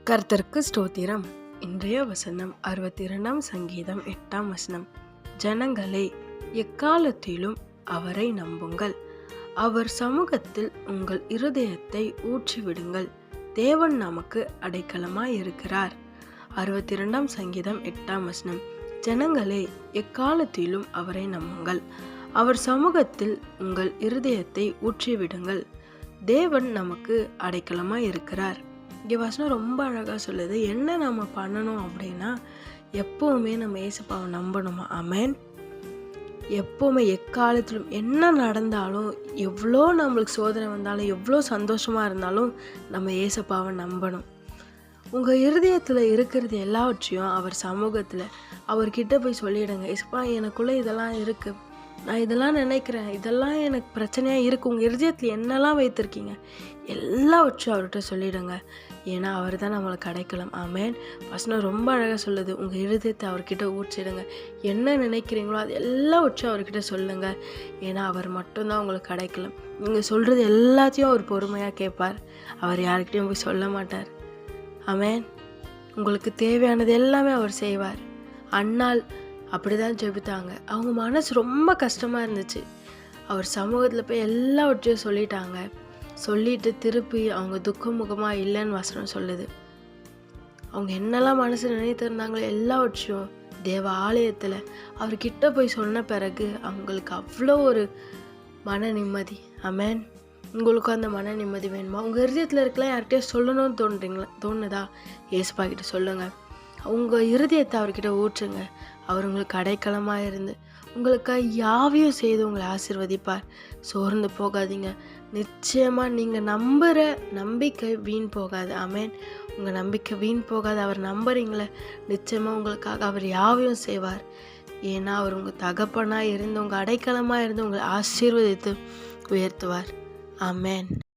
கர்த்தருக்கு ஸ்தோத்திரம். இன்றைய வசனம் 62 சங்கீதம் 8 ஜனங்களே, எக்காலத்திலும் அவரை நம்புங்கள், அவர் சமூகத்தில் உங்கள் இருதயத்தை ஊற்றிவிடுங்கள். தேவன் நமக்கு அடைக்கலமாய் இருக்கிறார். 62 சங்கீதம் 8 ஜனங்களே, எக்காலத்திலும் அவரை நம்புங்கள், அவர் சமூகத்தில் உங்கள் இருதயத்தை ஊற்றிவிடுங்கள். தேவன் நமக்கு அடைக்கலமாய் இருக்கிறார். இங்கே வசனம் ரொம்ப அழகாக சொல்லுது. என்ன நம்ம பண்ணணும் அப்படின்னா, எப்போவுமே நம்ம ஏசப்பாவை நம்பணுமா? ஆமென். எப்போவுமே எக்காலத்திலும் என்ன நடந்தாலும், எவ்வளோ நம்மளுக்கு சோதனை வந்தாலும், எவ்வளோ சந்தோஷமாக இருந்தாலும் நம்ம ஏசப்பாவை நம்பணும். உங்கள் இருதயத்தில் இருக்கிறது எல்லாவற்றையும் அவர் சமூகத்தில் அவர்கிட்ட போய் சொல்லிவிடுங்க. ஏசப்பா, எனக்குள்ளே இதெல்லாம் இருக்குது, நான் இதெல்லாம் நினைக்கிறேன், இதெல்லாம் எனக்கு பிரச்சனையாக இருக்குது. உங்கள் இருதயத்தில் என்னெல்லாம் வைத்திருக்கீங்க எல்லாவற்றையும் அவர்கிட்ட சொல்லிவிடுங்க. ஏன்னா அவர் தான் நம்மளுக்கு அடைக்கலம். ஆமென். வசனம் ரொம்ப அழகாக சொல்லுது. உங்கள் இருதயத்தை அவர்கிட்ட ஊற்றிடுங்க. என்ன நினைக்கிறீங்களோ அது எல்லாவற்றையும் அவர்கிட்ட சொல்லுங்கள். ஏன்னா அவர் மட்டும்தான் உங்களுக்கு அடைக்கலம். நீங்கள் சொல்கிறது எல்லாத்தையும் அவர் பொறுமையாக கேட்பார். அவர் யாருக்கிட்டையும் போய் சொல்ல மாட்டார். ஆமென். உங்களுக்கு தேவையானது எல்லாமே அவர் செய்வார். அன்னாள் அப்படிதான் ஜெபித்தாங்க. அவங்க மனசு ரொம்ப கஷ்டமாக இருந்துச்சு. அவர் சமூகத்தில் போய் எல்லாவற்றையும் சொல்லிட்டாங்க. சொல்லிட்டு திருப்பி அவங்க துக்கமுகமாக இல்லைன்னு வசனம் சொல்லுது. அவங்க என்னெல்லாம் மனசு நினைத்திருந்தாங்களோ எல்லாவற்றையும் தேவ ஆலயத்தில் அவர்கிட்ட போய் சொன்ன பிறகு அவங்களுக்கு அவ்வளோ ஒரு மன நிம்மதி. ஆமென். உங்களுக்கும் அந்த மன நிம்மதி வேணுமா? உங்கள் இருதயத்தில் இருக்கலாம் யார்கிட்டயும் சொல்லணும்னு தோணுதா? ஏசப்பா கிட்ட சொல்லுங்கள். உங்கள் இருதயத்தை அவர்கிட்ட ஊற்றுங்க. அவர் உங்களுக்கு அடைக்கலமாக இருந்து உங்களுக்காக யாவையும் செய்து உங்களை ஆசீர்வதிப்பார். சோர்ந்து போகாதீங்க. நிச்சயமாக நீங்கள் நம்புகிற நம்பிக்கை வீண் போகாது. ஆமென். உங்கள் நம்பிக்கை வீண் போகாது. அவர் நம்புறீங்களே, நிச்சயமாக உங்களுக்காக அவர் யாவையும் செய்வார். ஏன்னா அவர் உங்கள் தகப்பனாக இருந்து உங்கள் அடைக்கலமாக இருந்து உங்களை ஆசீர்வதித்து உயர்த்துவார். ஆமென்.